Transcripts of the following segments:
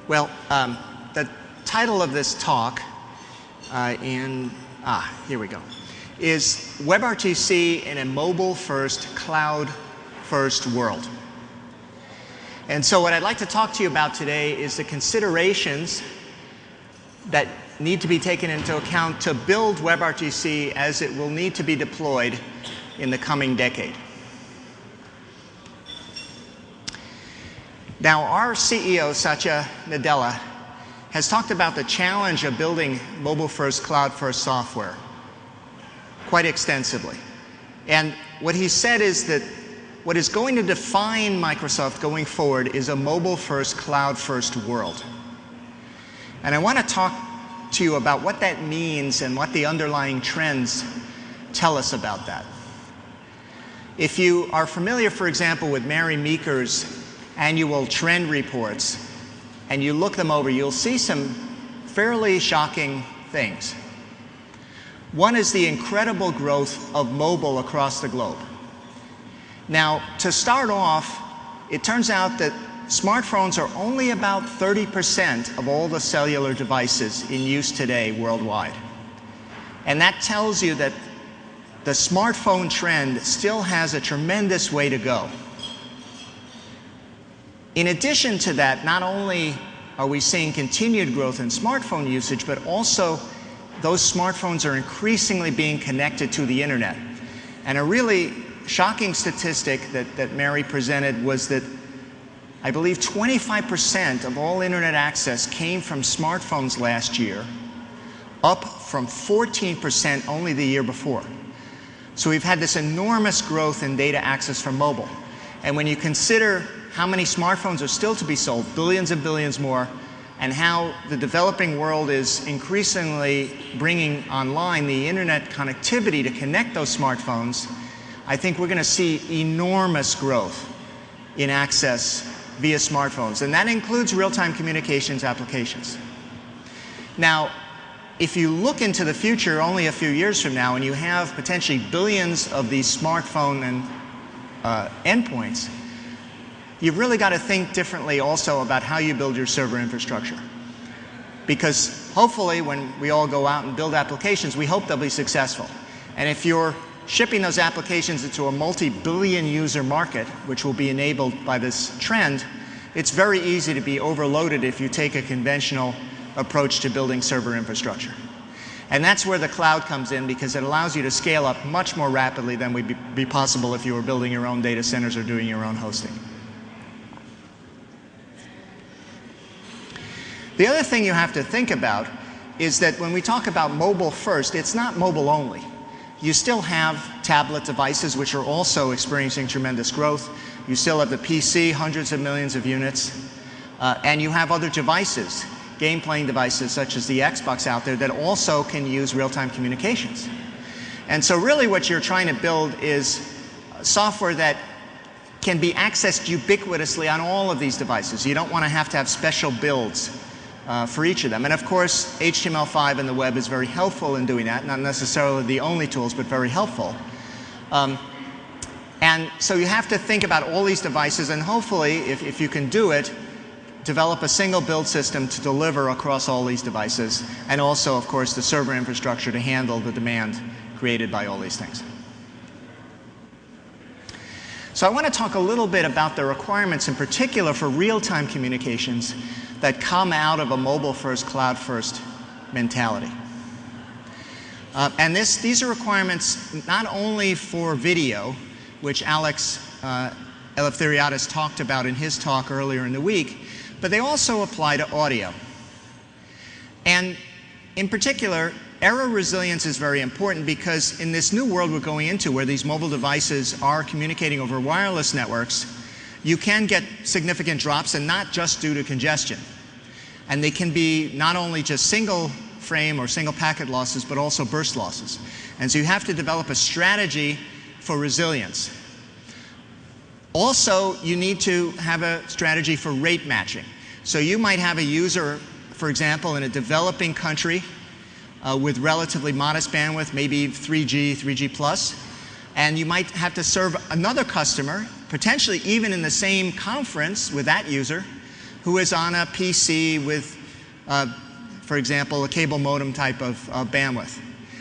Well, the title of this talk, here we go, is WebRTC in a mobile-first, cloud-first world. And so what I'd like to talk to you about today is the considerations that need to be taken into account to build WebRTC as it will need to be deployed in the coming decade. Now, our CEO, Satya Nadella, has talked about the challenge of building mobile-first, cloud-first software quite extensively. And what he said is that what is going to define Microsoft going forward is a mobile-first, cloud-first world. And I want to talk to you about what that means and what the underlying trends tell us about that. If you are familiar, for example, with Mary Meeker's annual trend reports, and you look them over, you'll see some fairly shocking things. One is the incredible growth of mobile across the globe. Now, to start off, it turns out that smartphones are only about 30% of all the cellular devices in use today worldwide. And that tells you that the smartphone trend still has a tremendous way to go. In addition to that, not only are we seeing continued growth in smartphone usage, but also those smartphones are increasingly being connected to the internet. And a really shocking statistic that Mary presented was that I believe 25% of all internet access came from smartphones last year, up from 14% only the year before. So we've had this enormous growth in data access from mobile. And when you consider how many smartphones are still to be sold, billions and billions more, and how the developing world is increasingly bringing online the internet connectivity to connect those smartphones, I think we're going to see enormous growth in access via smartphones. And that includes real-time communications applications. Now, if you look into the future only a few years from now, and you have potentially billions of these smartphone and endpoints, you've really got to think differently also about how you build your server infrastructure. Because hopefully when we all go out and build applications, we hope they'll be successful. And if you're shipping those applications into a multi-billion user market, which will be enabled by this trend, it's very easy to be overloaded if you take a conventional approach to building server infrastructure. And that's where the cloud comes in, because it allows you to scale up much more rapidly than would be possible if you were building your own data centers or doing your own hosting. The other thing you have to think about is that when we talk about mobile first, it's not mobile only. You still have tablet devices, which are also experiencing tremendous growth. You still have the PC, hundreds of millions of units. And you have other devices, game-playing devices such as the Xbox out there that also can use real-time communications. And so really what you're trying to build is software that can be accessed ubiquitously on all of these devices. You don't want to have special builds for each of them. And of course, HTML5 and the web is very helpful in doing that. Not necessarily the only tools, but very helpful. And so you have to think about all these devices, and hopefully, if you can do it, develop a single build system to deliver across all these devices, and also, of course, the server infrastructure to handle the demand created by all these things. So I want to talk a little bit about the requirements in particular for real-time communications that come out of a mobile-first, cloud-first mentality. And these are requirements not only for video, which Alex Eleftheriadis talked about in his talk earlier in the week, but they also apply to audio. And in particular, error resilience is very important, because in this new world we're going into, where these mobile devices are communicating over wireless networks, you can get significant drops, and not just due to congestion. And they can be not only just single frame or single packet losses, but also burst losses. And so you have to develop a strategy for resilience. Also, you need to have a strategy for rate matching. So you might have a user, for example, in a developing country with relatively modest bandwidth, maybe 3G, 3G+, and you might have to serve another customer, potentially even in the same conference with that user, who is on a PC with, for example, a cable modem type of bandwidth.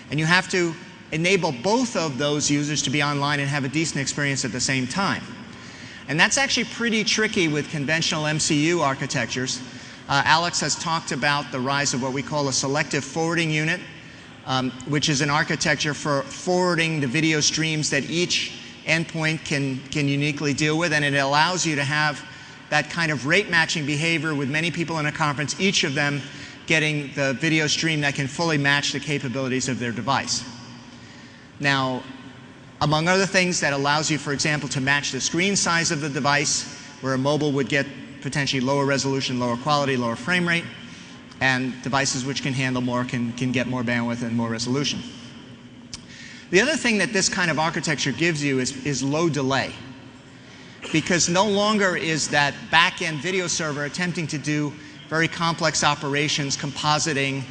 And you have to enable both of those users to be online and have a decent experience at the same time. And that's actually pretty tricky with conventional MCU architectures. Alex has talked about the rise of what we call a selective forwarding unit, which is an architecture for forwarding the video streams that each endpoint can uniquely deal with, and it allows you to have that kind of rate matching behavior with many people in a conference, each of them getting the video stream that can fully match the capabilities of their device. Now, among other things, that allows you, for example, to match the screen size of the device, where a mobile would get potentially lower resolution, lower quality, lower frame rate, and devices which can handle more can get more bandwidth and more resolution. The other thing that this kind of architecture gives you is low delay, because no longer is that back-end video server attempting to do very complex operations, compositing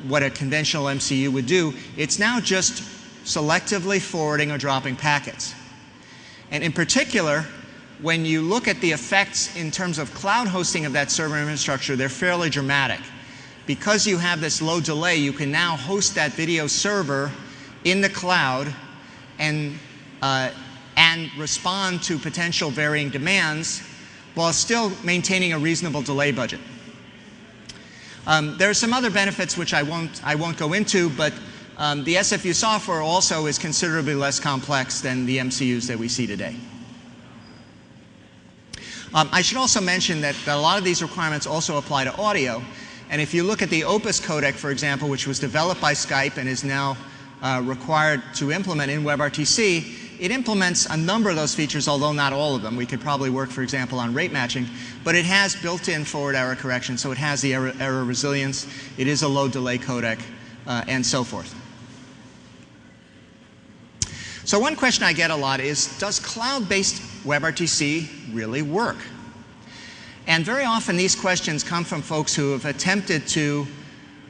what a conventional MCU would do. It's now just selectively forwarding or dropping packets. And in particular, when you look at the effects in terms of cloud hosting of that server infrastructure, they're fairly dramatic. Because you have this low delay, you can now host that video server in the cloud and respond to potential varying demands while still maintaining a reasonable delay budget. There are some other benefits which I won't go into, but the SFU software also is considerably less complex than the MCUs that we see today. I should also mention that a lot of these requirements also apply to audio. And if you look at the Opus codec, for example, which was developed by Skype and is now required to implement in WebRTC, it implements a number of those features, although not all of them. We could probably work, for example, on rate matching. But it has built-in forward error correction, so it has the error resilience. It is a low delay codec, and so forth. So one question I get a lot is, does cloud-based WebRTC really work? And very often these questions come from folks who have attempted to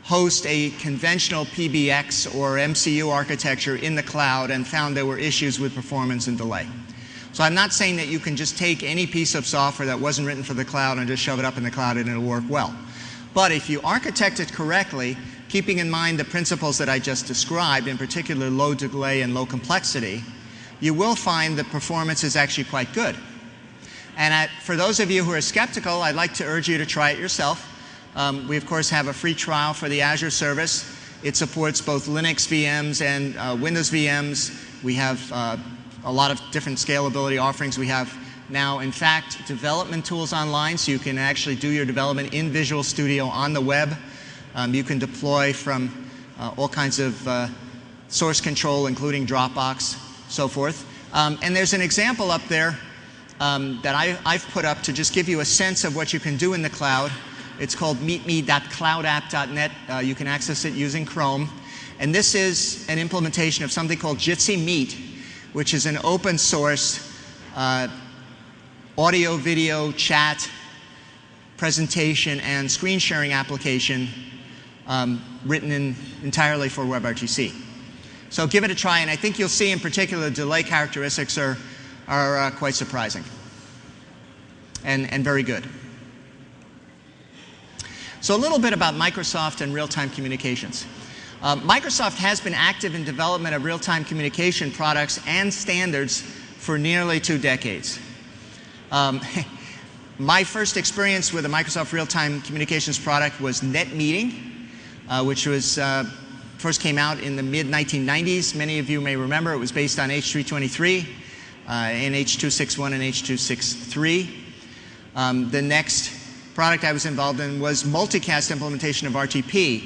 host a conventional PBX or MCU architecture in the cloud and found there were issues with performance and delay. So I'm not saying that you can just take any piece of software that wasn't written for the cloud and just shove it up in the cloud and it'll work well. But if you architect it correctly, keeping in mind the principles that I just described, in particular low delay and low complexity, you will find that performance is actually quite good. And for those of you who are skeptical, I'd like to urge you to try it yourself. We, of course, have a free trial for the Azure service. It supports both Linux VMs and Windows VMs. We have a lot of different scalability offerings. We have now, in fact, development tools online, so you can actually do your development in Visual Studio on the web. You can deploy from all kinds of source control, including Dropbox, so forth. And there's an example up there that I've put up to just give you a sense of what you can do in the cloud. It's called meetme.cloudapp.net. You can access it using Chrome. And this is an implementation of something called Jitsi Meet, which is an open source audio, video, chat, presentation, and screen sharing application written entirely for WebRTC. So give it a try, and I think you'll see in particular the delay characteristics are quite surprising and very good. So a little bit about Microsoft and real-time communications. Microsoft has been active in development of real-time communication products and standards for nearly 2 decades. My first experience with a Microsoft real-time communications product was NetMeeting, which was first came out in the mid-1990s. Many of you may remember it was based on H323 and H261 and H263. The next product I was involved in was multicast implementation of RTP.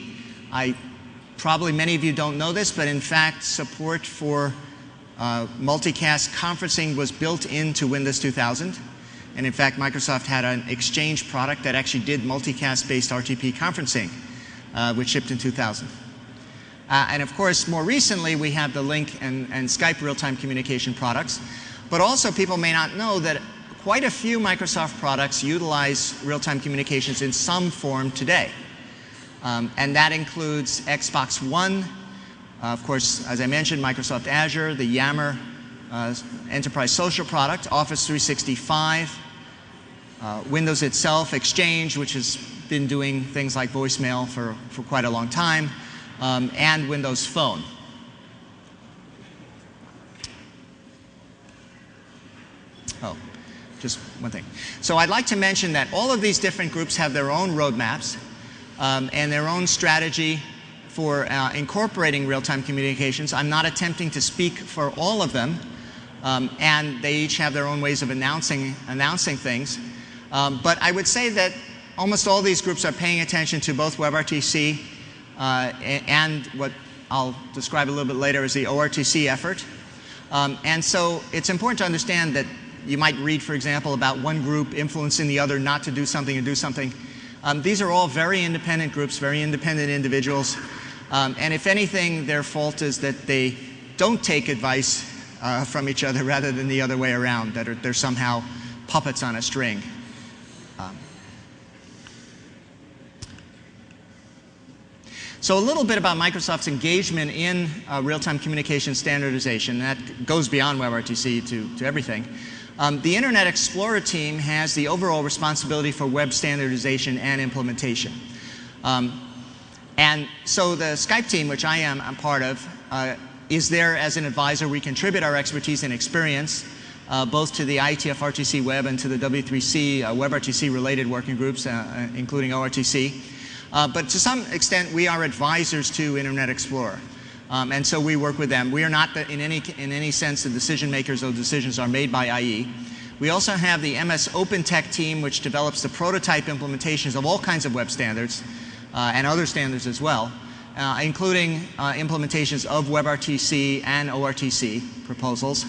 Probably many of you don't know this, but in fact support for multicast conferencing was built into Windows 2000. And in fact, Microsoft had an Exchange product that actually did multicast-based RTP conferencing, which shipped in 2000. And of course, more recently, we have the Link and Skype real-time communication products. But also, people may not know that quite a few Microsoft products utilize real-time communications in some form today. And that includes Xbox One, of course, as I mentioned, Microsoft Azure, the Yammer enterprise social product, Office 365, Windows itself, Exchange, which has been doing things like voicemail for quite a long time, and Windows Phone. Oh, just one thing. So I'd like to mention that all of these different groups have their own roadmaps and their own strategy for incorporating real-time communications. I'm not attempting to speak for all of them, and they each have their own ways of announcing things. But I would say that almost all these groups are paying attention to both WebRTC and what I'll describe a little bit later as the ORTC effort. And so it's important to understand that you might read, for example, about one group influencing the other not to do something or do something. These are all very independent groups, very independent individuals. And if anything, their fault is that they don't take advice from each other rather than the other way around, that they're somehow puppets on a string. So a little bit about Microsoft's engagement in real-time communication standardization. That goes beyond WebRTC to everything. The Internet Explorer team has the overall responsibility for web standardization and implementation. And so the Skype team, which I am a part of, is there as an advisor. We contribute our expertise and experience both to the IETF RTC Web and to the W3C WebRTC related working groups, including ORTC. But to some extent, we are advisors to Internet Explorer. And so we work with them. We are not, in any sense, the decision makers. Those decisions are made by IE. We also have the MS OpenTech team, which develops the prototype implementations of all kinds of web standards and other standards as well, including implementations of WebRTC and ORTC proposals.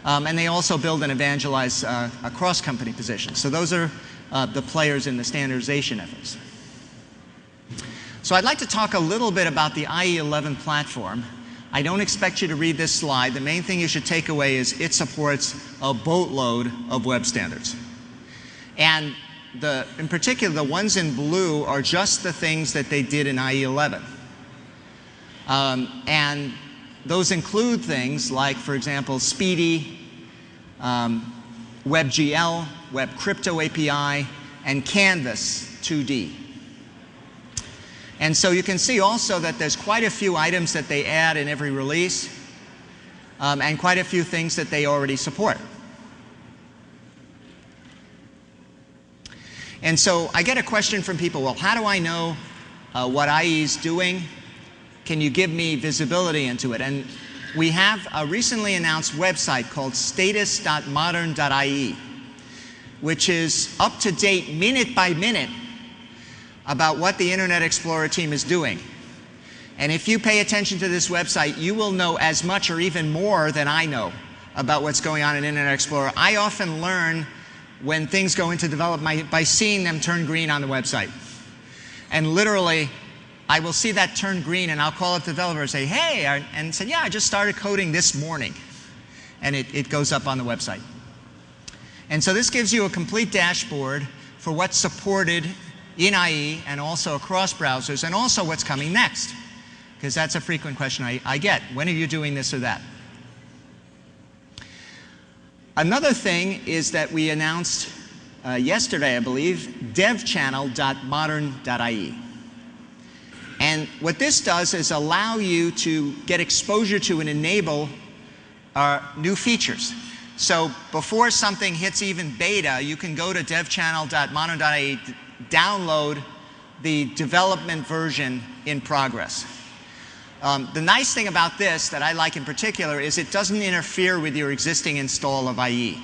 And they also build and evangelize cross-company positions. So those are the players in the standardization efforts. So I'd like to talk a little bit about the IE11 platform. I don't expect you to read this slide. The main thing you should take away is it supports a boatload of web standards. And in particular, the ones in blue are just the things that they did in IE11. And those include things like, for example, Speedy, WebGL, Web Crypto API, and Canvas 2D. And so you can see also that there's quite a few items that they add in every release, and quite a few things that they already support. And so I get a question from people, well, how do I know what IE is doing? Can you give me visibility into it? And we have a recently announced website called status.modern.ie, which is up to date minute by minute about what the Internet Explorer team is doing. And if you pay attention to this website, you will know as much or even more than I know about what's going on in Internet Explorer. I often learn when things go into development by seeing them turn green on the website. And literally, I will see that turn green and I'll call up the developer and say, hey, and say, yeah, I just started coding this morning. And it goes up on the website. And so this gives you a complete dashboard for what's supported in IE and also across browsers, and also what's coming next, because that's a frequent question I get. When are you doing this or that? Another thing is that we announced yesterday, I believe, devchannel.modern.ie. And what this does is allow you to get exposure to and enable new features. So before something hits even beta, you can go to devchannel.modern.ie, download the development version in progress. The nice thing about this that I like in particular is it doesn't interfere with your existing install of IE.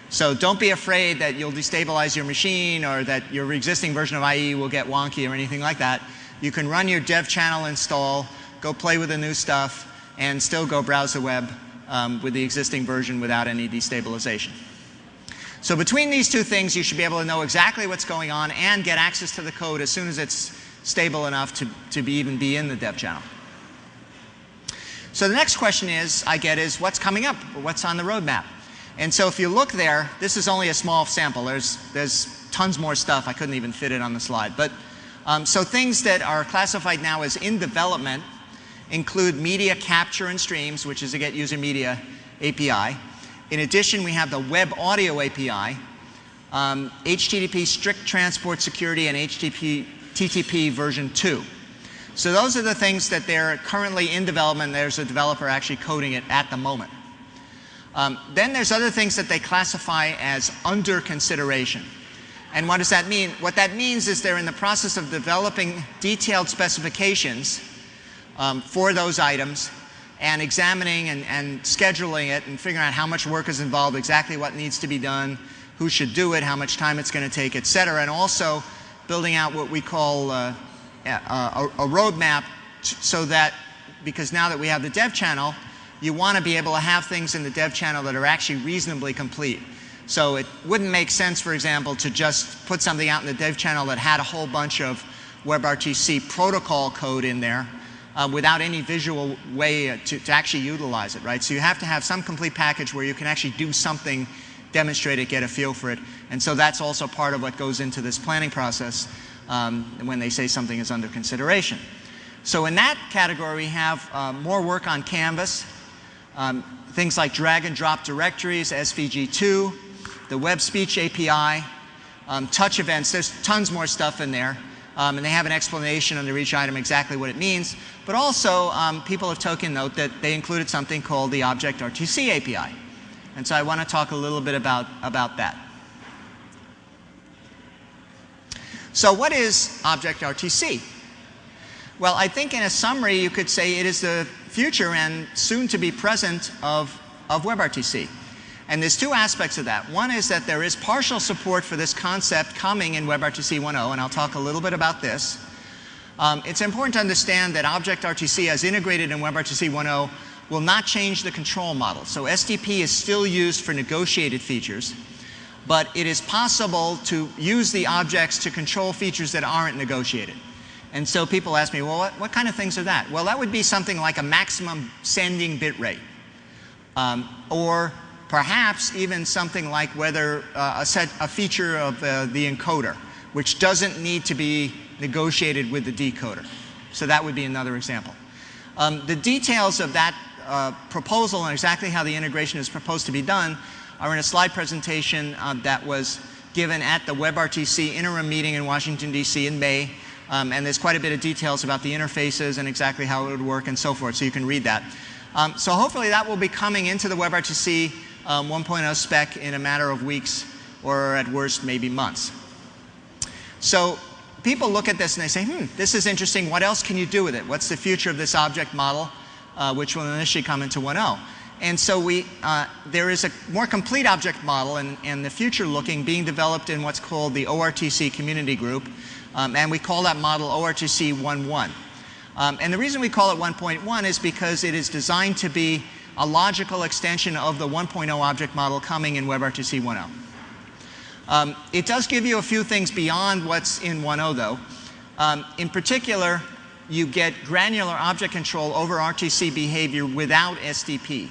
So don't be afraid that you'll destabilize your machine or that your existing version of IE will get wonky or anything like that. You can run your dev channel install, go play with the new stuff, and still go browse the web with the existing version without any destabilization. So between these two things, you should be able to know exactly what's going on and get access to the code as soon as it's stable enough to even be in the dev channel. So the next question I get is what's coming up, or what's on the roadmap? And so if you look there, this is only a small sample. There's tons more stuff. I couldn't even fit it on the slide. But so things that are classified now as in development include media capture and streams, which is a Get User Media API. In addition, we have the Web Audio API, HTTP strict transport security, and TTP version 2. So those are the things that they're currently in development. There's a developer actually coding it at the moment. Then there's other things that they classify as under consideration. And what does that mean? What that means is they're in the process of developing detailed specifications for those items and examining and scheduling it and figuring out how much work is involved, exactly what needs to be done, who should do it, how much time it's going to take, et cetera, and also building out what we call a roadmap so that, because now that we have the dev channel, you want to be able to have things in the dev channel that are actually reasonably complete. So it wouldn't make sense, for example, to just put something out in the dev channel that had a whole bunch of WebRTC protocol code in there without any visual way to actually utilize it, right? So you have to have some complete package where you can actually do something, demonstrate it, get a feel for it. And so that's also part of what goes into this planning process when they say something is under consideration. So in that category, we have more work on Canvas, things like drag and drop directories, SVG2, the web speech API, touch events. There's tons more stuff in there. And they have an explanation under each item exactly what it means. But also, people have taken note that they included something called the Object RTC API. And so I want to talk a little bit about that. So what is Object RTC? Well, I think in a summary, you could say it is the future and soon to be present of WebRTC. And there's two aspects of that. One is that there is partial support for this concept coming in WebRTC 1.0, and I'll talk a little bit about this. It's important to understand that Object RTC as integrated in WebRTC 1.0 will not change the control model. So SDP is still used for negotiated features, but it is possible to use the objects to control features that aren't negotiated. And so people ask me, well, what kind of things are that? Well, that would be something like a maximum sending bit rate. Or perhaps even something like whether a feature of the encoder, which doesn't need to be negotiated with the decoder. So that would be another example. The details of that proposal and exactly how the integration is proposed to be done are in a slide presentation that was given at the WebRTC interim meeting in Washington, D.C. in May. And there's quite a bit of details about the interfaces and exactly how it would work and so forth, so you can read that. So hopefully that will be coming into the WebRTC 1.0 spec in a matter of weeks, or at worst, maybe months. So people look at this and they say, this is interesting. What else can you do with it? What's the future of this object model, which will initially come into 1.0? And so there is a more complete object model and the future looking being developed in what's called the ORTC Community Group. And we call that model ORTC 1.1. And the reason we call it 1.1 is because it is designed to be a logical extension of the 1.0 object model coming in WebRTC 1.0. It does give you a few things beyond what's in 1.0 though. In particular, you get granular object control over RTC behavior without SDP.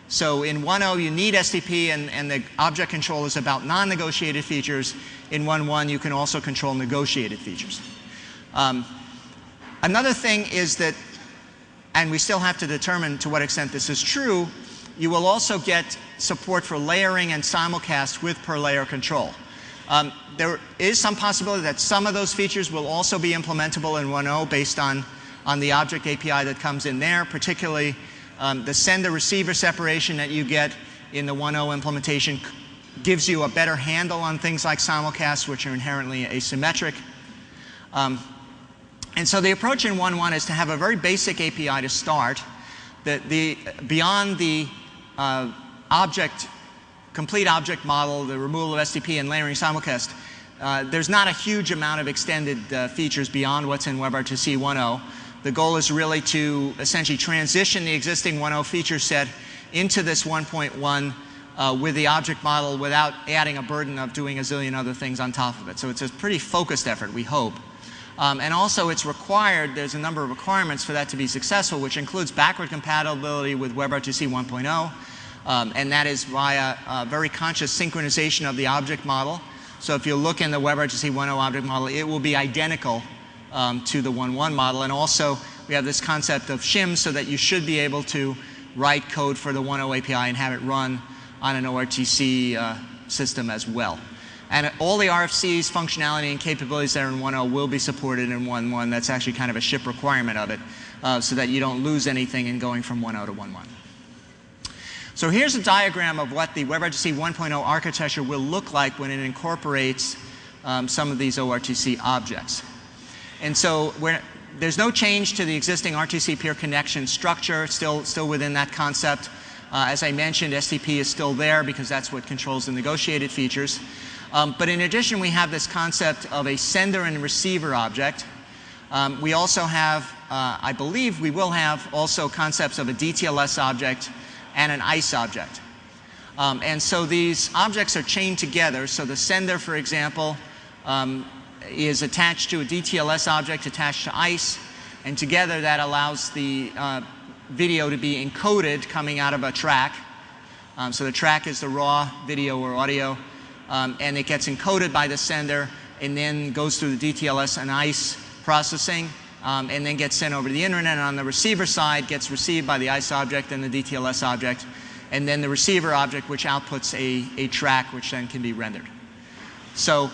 So in 1.0 you need SDP and the object control is about non-negotiated features. In 1.1 you can also control negotiated features. Another thing is that, and we still have to determine to what extent this is true, you will also get support for layering and simulcast with per layer control. There is some possibility that some of those features will also be implementable in 1.0 based on the object API that comes in there, particularly the sender-receiver separation that you get in the 1.0 implementation gives you a better handle on things like simulcasts, which are inherently asymmetric. And so the approach in 1.1 is to have a very basic API to start. Beyond the complete object model, the removal of SDP and layering simulcast, there's not a huge amount of extended features beyond what's in WebRTC 1.0. The goal is really to essentially transition the existing 1.0 feature set into this 1.1 with the object model without adding a burden of doing a zillion other things on top of it. So it's a pretty focused effort, we hope. And also it's required, there's a number of requirements for that to be successful, which includes backward compatibility with WebRTC 1.0. And that is via very conscious synchronization of the object model. So if you look in the WebRTC 1.0 object model, it will be identical to the 1.1 model. And also we have this concept of shims so that you should be able to write code for the 1.0 API and have it run on an ORTC system as well. And all the RFCs, functionality, and capabilities that are in 1.0 will be supported in 1.1. That's actually kind of a ship requirement of it, so that you don't lose anything in going from 1.0 to 1.1. So here's a diagram of what the WebRTC 1.0 architecture will look like when it incorporates some of these ORTC objects. And so there's no change to the existing RTC peer connection structure, still within that concept. As I mentioned, STP is still there because that's what controls the negotiated features. But in addition, we have this concept of a sender and receiver object. We also have, I believe we will have also concepts of a DTLS object and an ICE object. And so these objects are chained together. So the sender, for example, is attached to a DTLS object attached to ICE. And together that allows the video to be encoded coming out of a track. So the track is the raw video or audio. And it gets encoded by the sender and then goes through the DTLS and ICE processing and then gets sent over to the internet. And on the receiver side, gets received by the ICE object and the DTLS object, and then the receiver object, which outputs a track, which then can be rendered. So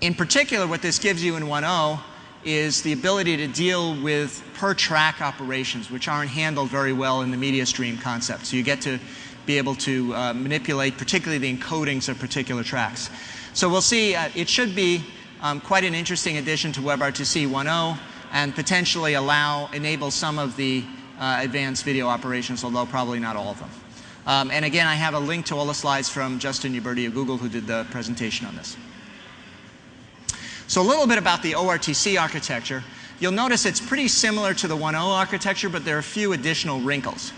in particular, what this gives you in 1.0 is the ability to deal with per-track operations, which aren't handled very well in the media stream concept. So you get to be able to manipulate particularly the encodings of particular tracks. So we'll see, it should be quite an interesting addition to WebRTC 1.0 and potentially enable some of the advanced video operations, although probably not all of them. And again, I have a link to all the slides from Justin Uberti of Google, who did the presentation on this. So a little bit about the ORTC architecture. You'll notice it's pretty similar to the 1.0 architecture, but there are a few additional wrinkles.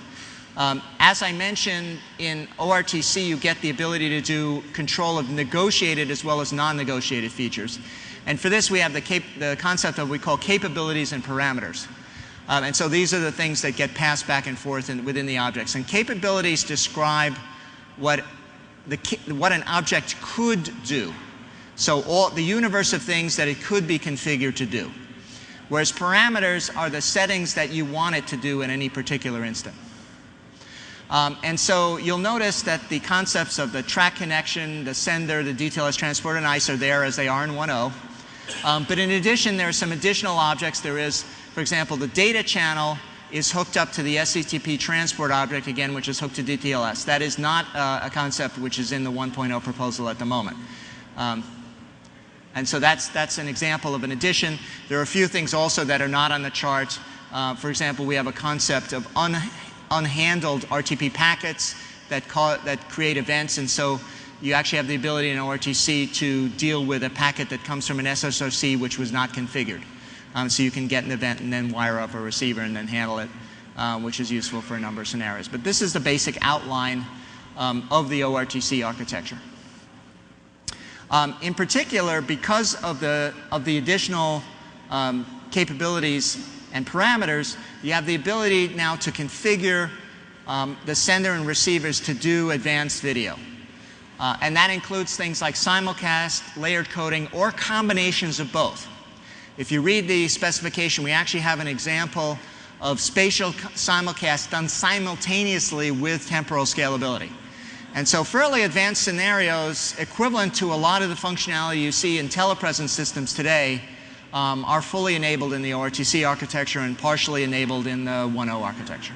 As I mentioned, in ORTC, you get the ability to do control of negotiated as well as non-negotiated features. And for this, we have the concept of what we call capabilities and parameters. And so these are the things that get passed back and forth within the objects. And capabilities describe what an object could do. So the universe of things that it could be configured to do. Whereas parameters are the settings that you want it to do in any particular instant. And so you'll notice that the concepts of the track connection, the sender, the DTLS transport, and ICE are there as they are in 1.0. But in addition, there are some additional objects. There is, for example, the data channel is hooked up to the SCTP transport object, again, which is hooked to DTLS. That is not a concept which is in the 1.0 proposal at the moment. And so that's an example of an addition. There are a few things also that are not on the chart. For example, we have a concept of unhandled RTP packets that create events, and so you actually have the ability in ORTC to deal with a packet that comes from an SSRC which was not configured. So you can get an event and then wire up a receiver and then handle it, which is useful for a number of scenarios. But this is the basic outline of the ORTC architecture. In particular, because of the additional capabilities and parameters, you have the ability now to configure the sender and receivers to do advanced video. And that includes things like simulcast, layered coding, or combinations of both. If you read the specification, we actually have an example of spatial simulcast done simultaneously with temporal scalability. And so fairly advanced scenarios equivalent to a lot of the functionality you see in telepresence systems today are fully enabled in the ORTC architecture and partially enabled in the 1.0 architecture.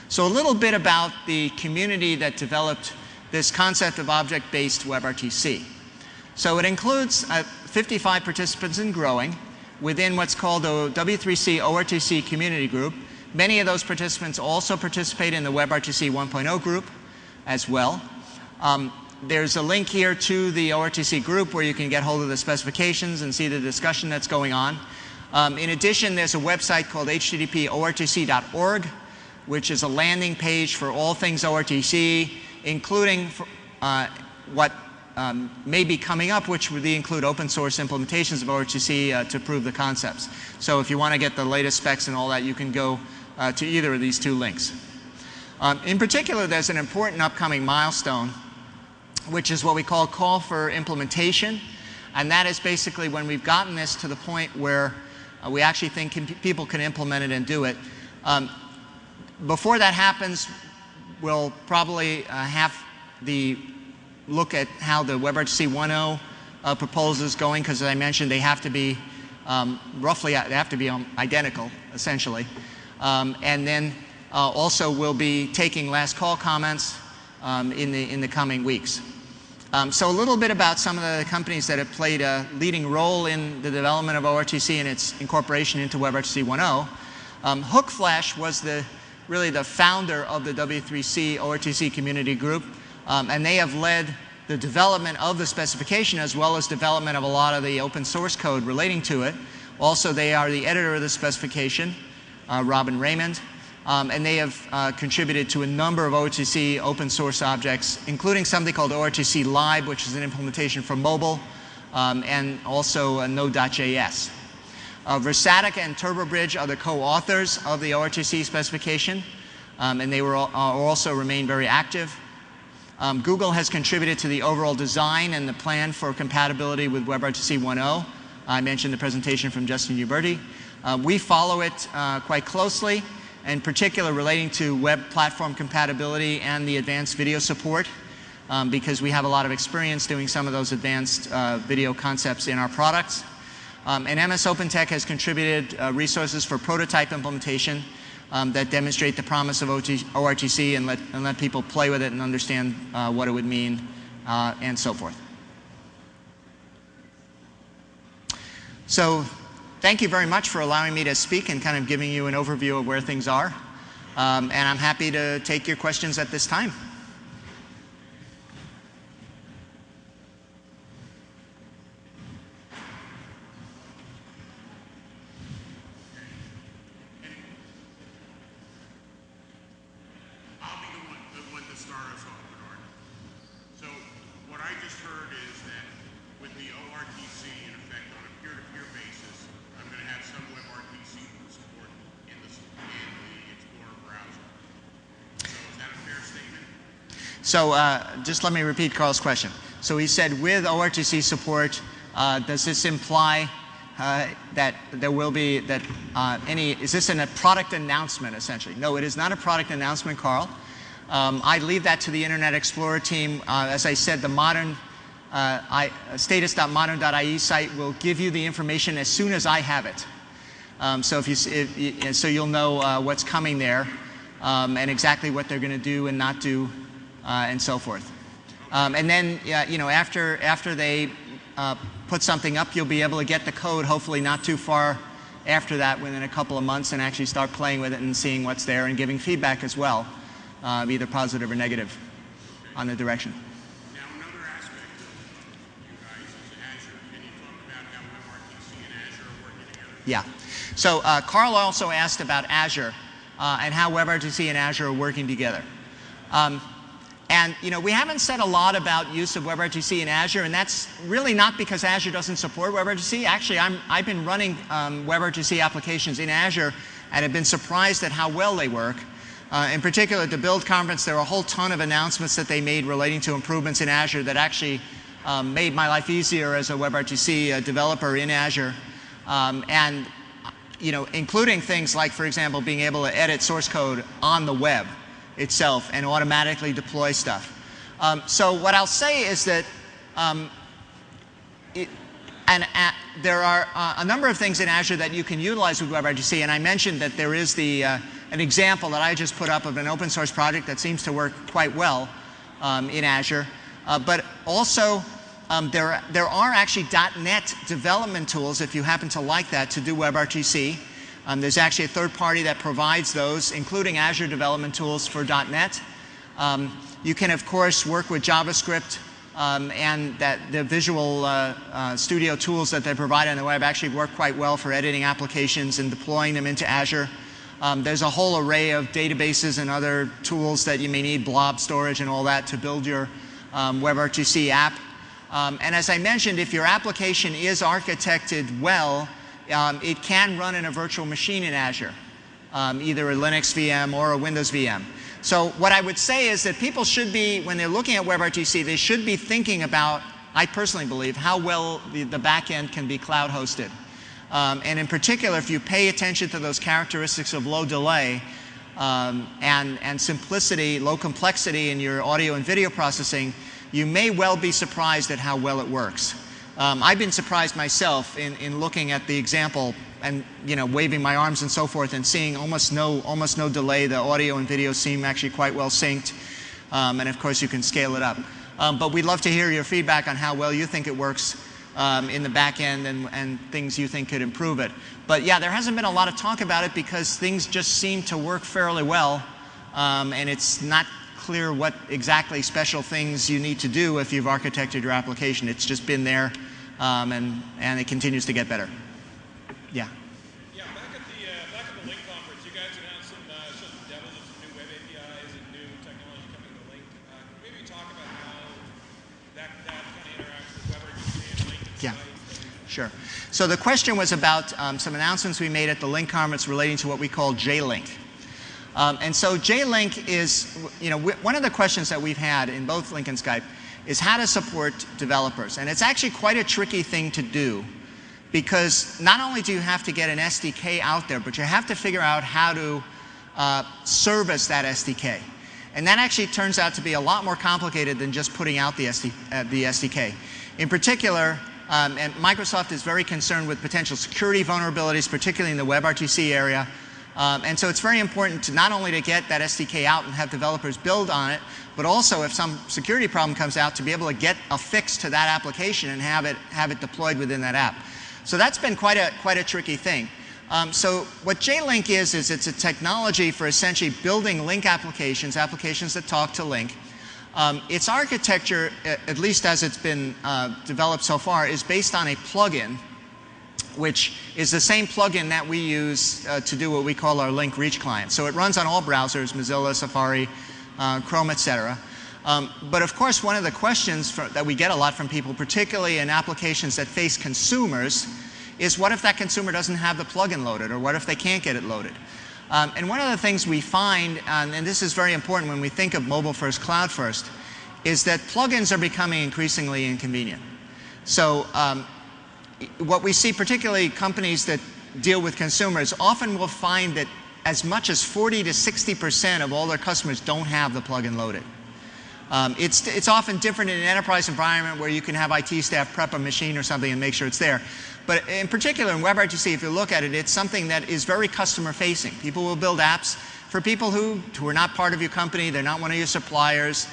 So a little bit about the community that developed this concept of object-based WebRTC. So it includes 55 participants and growing within what's called the W3C ORTC Community Group. Many of those participants also participate in the WebRTC 1.0 group as well. There's a link here to the ORTC group where you can get hold of the specifications and see the discussion that's going on. In addition, there's a website called http://ortc.org, which is a landing page for all things ORTC, including what may be coming up, which would include open source implementations of ORTC to prove the concepts. So if you want to get the latest specs and all that, you can go to either of these two links. In particular, there's an important upcoming milestone, which is what we call for implementation. And that is basically when we've gotten this to the point where we actually think people can implement it and do it. Before that happens, we'll probably have the look at how the WebRTC 1.0 proposal is going, because as I mentioned, they have to be roughly, they have to be identical, essentially. And then also we'll be taking last call comments in the coming weeks. So a little bit about some of the companies that have played a leading role in the development of ORTC and its incorporation into WebRTC 1.0. Hookflash was really the founder of the W3C ORTC Community Group, and they have led the development of the specification as well as development of a lot of the open source code relating to it. Also, they are the editor of the specification, Robin Raymond, and they have contributed to a number of ORTC open source objects, including something called ORTC Live, which is an implementation for mobile, and also Node.js. Versatica and TurboBridge are the co-authors of the ORTC specification, and they also remain very active. Google has contributed to the overall design and the plan for compatibility with WebRTC 1.0. I mentioned the presentation from Justin Uberti. We follow it quite closely, in particular relating to web platform compatibility and the advanced video support, because we have a lot of experience doing some of those advanced video concepts in our products. And MS OpenTech has contributed resources for prototype implementation that demonstrate the promise of ORTC and let people play with it and understand what it would mean and so forth. So thank you very much for allowing me to speak and kind of giving you an overview of where things are. And I'm happy to take your questions at this time. So just let me repeat Carl's question. So he said, with ORTC support, does this imply that there will be is this a product announcement, essentially? No, it is not a product announcement, Carl. I leave that to the Internet Explorer team. As I said, the modern status.modern.ie site will give you the information as soon as I have it. So you'll know what's coming there and exactly what they're going to do and not do. And so forth. And then, you know, after they put something up, you'll be able to get the code, hopefully not too far after that, within a couple of months, and actually start playing with it and seeing what's there and giving feedback as well, either positive or negative on the direction. Now, another aspect of you guys is Azure. Can you talk about how WebRTC and Azure are working together? Yeah. So Carl also asked about Azure and how WebRTC and Azure are working together. And you know, we haven't said a lot about use of WebRTC in Azure, and that's really not because Azure doesn't support WebRTC. Actually, I've been running WebRTC applications in Azure and have been surprised at how well they work. In particular, at the Build conference, there were a whole ton of announcements that they made relating to improvements in Azure that actually made my life easier as a WebRTC developer in Azure. And you know, including things like, for example, being able to edit source code on the web itself and automatically deploy stuff. So what I'll say is that there are a number of things in Azure that you can utilize with WebRTC, and I mentioned that there is an example that I just put up of an open source project that seems to work quite well in Azure. But also there are actually .NET development tools, if you happen to like that, to do WebRTC. There's actually a third party that provides those, including Azure development tools for .NET. You can, of course, work with JavaScript, and the Visual Studio tools that they provide on the web actually work quite well for editing applications and deploying them into Azure. There's a whole array of databases and other tools that you may need, blob storage and all that, to build your WebRTC app. And as I mentioned, if your application is architected well, it can run in a virtual machine in Azure, either a Linux VM or a Windows VM. So what I would say is that people should be, when they're looking at WebRTC, they should be thinking about, I personally believe, how well the back end can be cloud hosted. And in particular, if you pay attention to those characteristics of low delay, and simplicity, low complexity in your audio and video processing, you may well be surprised at how well it works. I've been surprised myself in looking at the example and waving my arms and so forth and seeing almost no delay. The audio and video seem actually quite well synced, and of course you can scale it up. But we'd love to hear your feedback on how well you think it works in the back end and things you think could improve it. But yeah, there hasn't been a lot of talk about it because things just seem to work fairly well, and it's not clear what exactly special things you need to do if you've architected your application. It's just been there, and it continues to get better. Yeah. Yeah, back at the Link conference, you guys announced some demos of some new web APIs and new technology coming to Link. Maybe talk about how that kind of interacts with WebRTC and Link and Yeah. sites. Sure. So the question was about some announcements we made at the Link conference relating to what we call J-Link. And so J-Link is, one of the questions that we've had in both Link and Skype is how to support developers. And it's actually quite a tricky thing to do because not only do you have to get an SDK out there, but you have to figure out how to service that SDK. And that actually turns out to be a lot more complicated than just putting out the SDK. In particular, and Microsoft is very concerned with potential security vulnerabilities, particularly in the WebRTC area. And so it's very important to not only to get that SDK out and have developers build on it, but also if some security problem comes out, to be able to get a fix to that application and have it deployed within that app. So that's been quite a tricky thing. So what J-Link is it's a technology for essentially building Link applications that talk to Link. Its architecture, at least as it's been developed so far, is based on a plugin, which is the same plugin that we use to do what we call our Link Reach client. So it runs on all browsers, Mozilla, Safari, Chrome, etc. But of course, one of the questions that we get a lot from people, particularly in applications that face consumers, is what if that consumer doesn't have the plugin loaded, or what if they can't get it loaded? And one of the things we find, and this is very important when we think of mobile first, cloud first, is that plugins are becoming increasingly inconvenient. So what we see, particularly companies that deal with consumers, often will find that as much as 40 to 60% of all their customers don't have the plugin loaded. It's often different in an enterprise environment where you can have IT staff prep a machine or something and make sure it's there. But in particular in WebRTC, if you look at it, it's something that is very customer facing. People will build apps for people who are not part of your company, they're not one of your suppliers,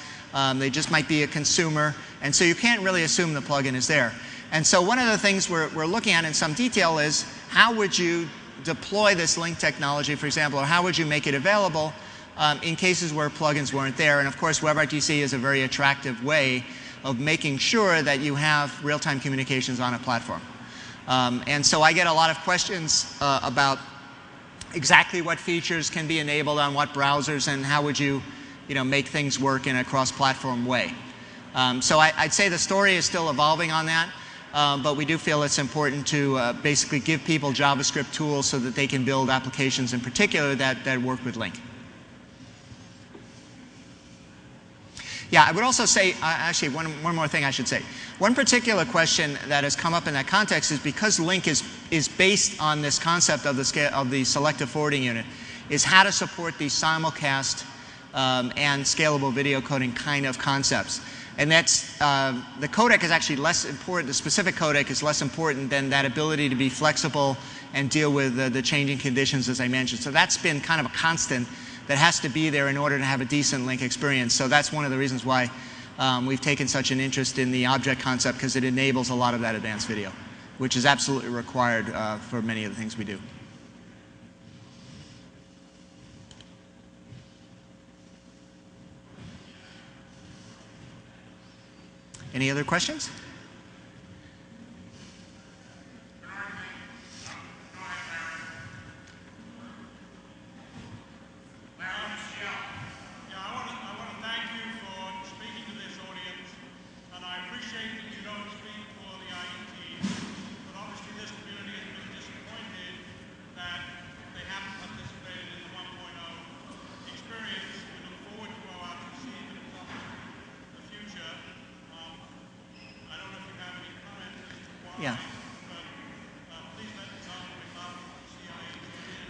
they just might be a consumer, and so you can't really assume the plugin is there. And so one of the things we're looking at in some detail is how would you deploy this Link technology, for example, or how would you make it available in cases where plugins weren't there. And of course, WebRTC is a very attractive way of making sure that you have real-time communications on a platform. And so I get a lot of questions about exactly what features can be enabled on what browsers and how would you, make things work in a cross-platform way. So I'd say the story is still evolving on that. But we do feel it's important to basically give people JavaScript tools so that they can build applications in particular that work with Link. Yeah, I would also say, actually, one more thing I should say. One particular question that has come up in that context is because Link is based on this concept of the selective forwarding unit, is how to support these simulcast and scalable video coding kind of concepts. And that's, the codec is actually less important, the specific codec is less important than that ability to be flexible and deal with the changing conditions as I mentioned. So that's been kind of a constant that has to be there in order to have a decent Link experience. So that's one of the reasons why we've taken such an interest in the object concept, because it enables a lot of that advanced video, which is absolutely required for many of the things we do. Any other questions?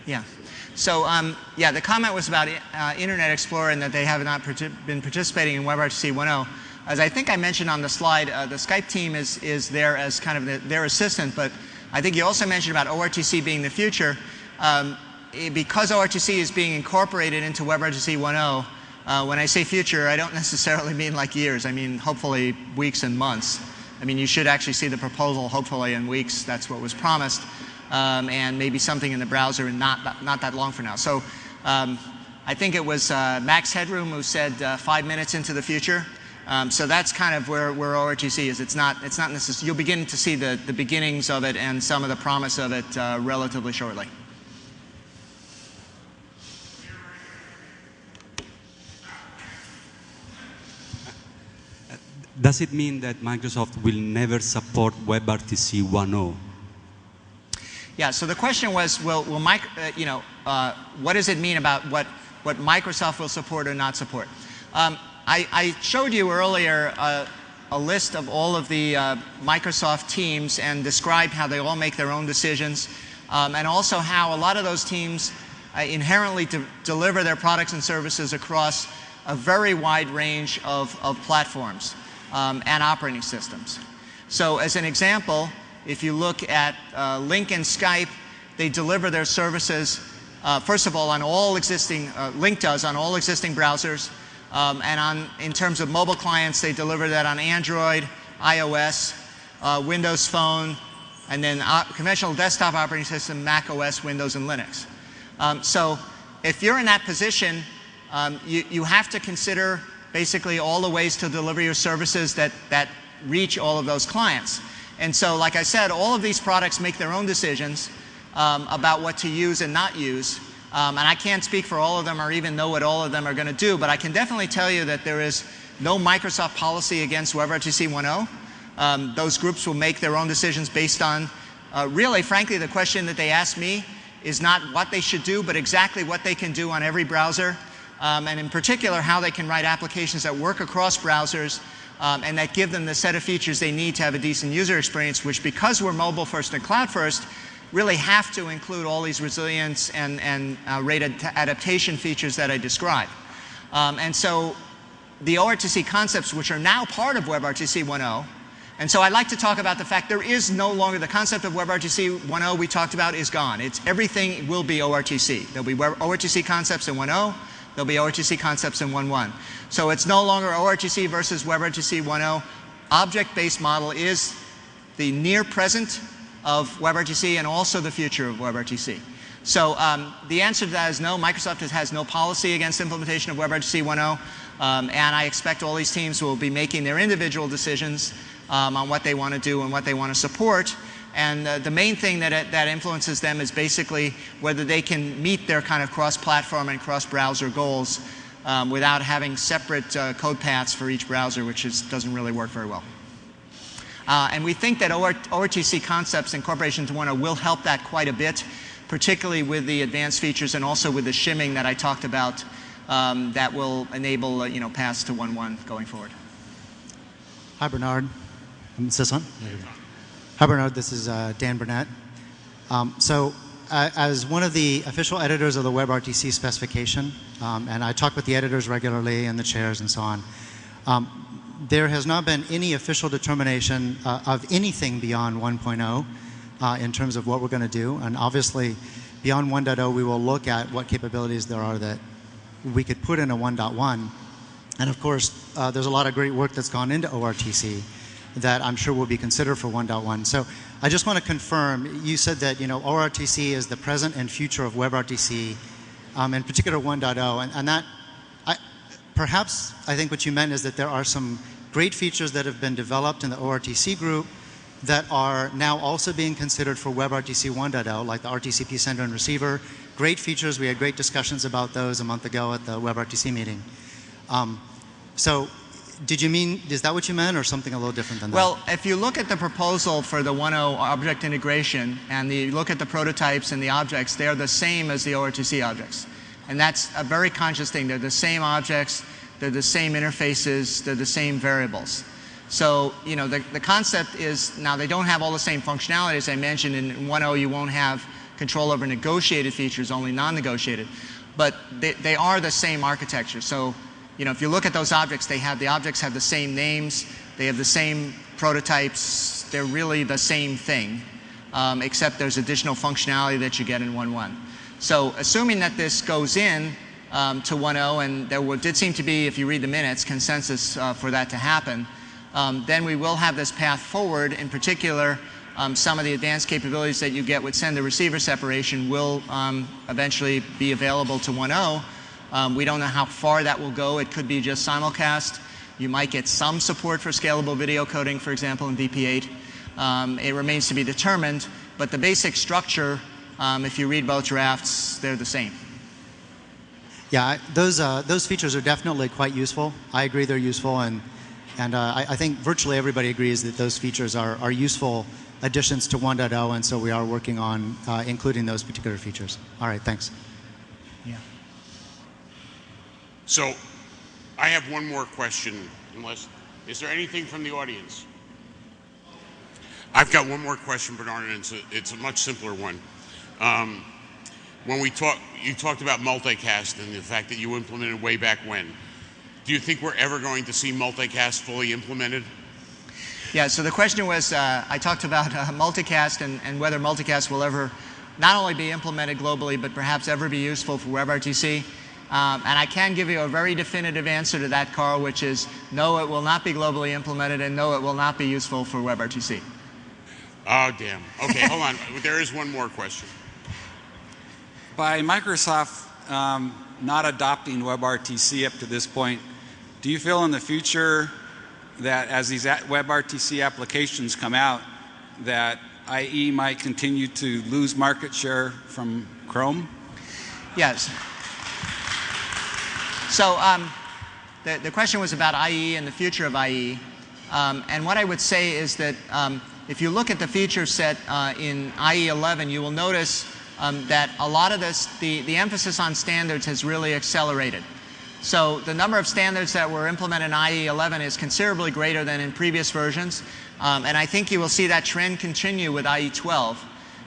Yeah. So yeah, the comment was about Internet Explorer and that they have not been participating in WebRTC 1.0. As I think I mentioned on the slide, the Skype team is there as kind of their assistant, but I think you also mentioned about ORTC being the future. Because ORTC is being incorporated into WebRTC 1.0, when I say future, I don't necessarily mean like years. I mean hopefully weeks and months. I mean, you should actually see the proposal hopefully in weeks. That's what was promised. And maybe something in the browser in not that long from now. So I think it was Max Headroom who said 5 minutes into the future. So that's kind of where ORTC is. It's not necessarily. You'll begin to see the beginnings of it and some of the promise of it relatively shortly. Does it mean that Microsoft will never support WebRTC 1.0? Yeah. So the question was, will what does it mean about what Microsoft will support or not support? I showed you earlier a list of all of the Microsoft teams and described how they all make their own decisions, and also how a lot of those teams inherently deliver their products and services across a very wide range of platforms and operating systems. So as an example, if you look at Lync and Skype, they deliver their services, first of all, on all existing, Lync does on all existing browsers, and in terms of mobile clients, they deliver that on Android, iOS, Windows Phone, and then conventional desktop operating system, Mac OS, Windows, and Linux. So if you're in that position, you have to consider basically all the ways to deliver your services that reach all of those clients. And so, like I said, all of these products make their own decisions about what to use and not use. And I can't speak for all of them or even know what all of them are going to do, but I can definitely tell you that there is no Microsoft policy against WebRTC 1.0. Those groups will make their own decisions based on, really, frankly, the question that they asked me is not what they should do, but exactly what they can do on every browser, and in particular, how they can write applications that work across browsers and that give them the set of features they need to have a decent user experience, which, because we're mobile first and cloud first, really have to include all these resilience and rate adaptation features that I described. And so the ORTC concepts, which are now part of WebRTC 1.0, and so I'd like to talk about the fact there is no longer the concept of WebRTC 1.0 we talked about is gone. Everything will be ORTC. There'll be ORTC concepts in 1.0. There'll be ORTC concepts in 1.1. So it's no longer ORTC versus WebRTC 1.0. Object-based model is the near present of WebRTC and also the future of WebRTC. So the answer to that is no. Microsoft has no policy against implementation of WebRTC 1.0, and I expect all these teams will be making their individual decisions on what they want to do and what they want to support. And the main thing that influences them is basically whether they can meet their kind of cross-platform and cross-browser goals without having separate code paths for each browser, which doesn't really work very well. And we think that ORTC concepts incorporation into 1.0 will help that quite a bit, particularly with the advanced features and also with the shimming that I talked about that will enable paths to 1.1 going forward. Hi, Bernard. Is this on? Hi, Bernard. This is Dan Burnett. As one of the official editors of the WebRTC specification, and I talk with the editors regularly and the chairs and so on, there has not been any official determination of anything beyond 1.0 in terms of what we're going to do. And obviously, beyond 1.0, we will look at what capabilities there are that we could put in a 1.1. And of course, there's a lot of great work that's gone into ORTC that I'm sure will be considered for 1.1. So I just want to confirm, you said that ORTC is the present and future of WebRTC, in particular 1.0, and that perhaps I think what you meant is that there are some great features that have been developed in the ORTC group that are now also being considered for WebRTC 1.0, like the RTCP sender and receiver. Great features. We had great discussions about those a month ago at the WebRTC meeting. So did you mean, is that what you meant or something a little different than that? Well, if you look at the proposal for the 1.0 object integration and you look at the prototypes and the objects, they're the same as the ORTC objects. And that's a very conscious thing. They're the same objects, they're the same interfaces, they're the same variables. So, the concept is, now they don't have all the same functionality as I mentioned. In 1.0 you won't have control over negotiated features, only non-negotiated. But they are the same architecture. So, you know, if you look at those objects, the objects have the same names, they have the same prototypes, they're really the same thing, except there's additional functionality that you get in 1.1. So assuming that this goes in to 1.0, and there did seem to be, if you read the minutes, consensus for that to happen, then we will have this path forward. In particular, some of the advanced capabilities that you get with sender-receiver separation will eventually be available to 1.0. We don't know how far that will go. It could be just simulcast. You might get some support for scalable video coding, for example, in VP8. It remains to be determined, but the basic structure, if you read both drafts, they're the same. Yeah, those features are definitely quite useful. I agree they're useful, and I think virtually everybody agrees that those features are useful additions to 1.0, and so we are working on including those particular features. All right, thanks. Yeah. So I have one more question, is there anything from the audience? I've got one more question, Bernard, and it's a much simpler one. When you talked about multicast and the fact that you implemented way back when. Do you think we're ever going to see multicast fully implemented? Yeah, so the question was, I talked about multicast and whether multicast will ever not only be implemented globally, but perhaps ever be useful for WebRTC. And I can give you a very definitive answer to that, Carl, which is no, it will not be globally implemented, and no, it will not be useful for WebRTC. Oh, damn. Okay, hold on. There is one more question. By Microsoft not adopting WebRTC up to this point, do you feel in the future that as these WebRTC applications come out, that IE might continue to lose market share from Chrome? Yes. So the question was about IE and the future of IE. And what I would say is that if you look at the feature set in IE 11, you will notice that a lot of this, the emphasis on standards has really accelerated. So the number of standards that were implemented in IE 11 is considerably greater than in previous versions. And I think you will see that trend continue with IE 12.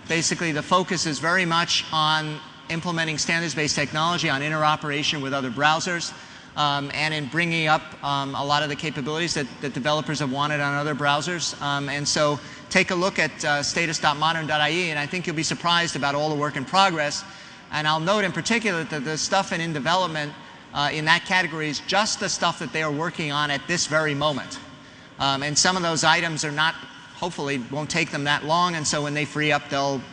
Basically, the focus is very much on implementing standards-based technology, on interoperation with other browsers, and in bringing up a lot of the capabilities that developers have wanted on other browsers. And so take a look at status.modern.ie, and I think you'll be surprised about all the work in progress. And I'll note in particular that the stuff in development in that category is just the stuff that they are working on at this very moment. And some of those items are not, hopefully, won't take them that long, and so when they free up,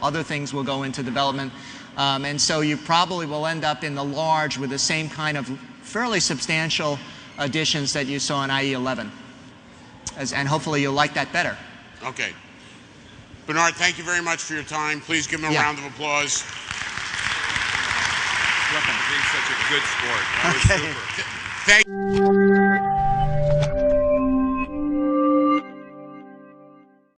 other things will go into development. And so you probably will end up in the large with the same kind of fairly substantial additions that you saw in IE 11. And hopefully you'll like that better. Okay. Bernard, thank you very much for your time. Please give him a round of applause. Being such a good sport. That was super. Thank you.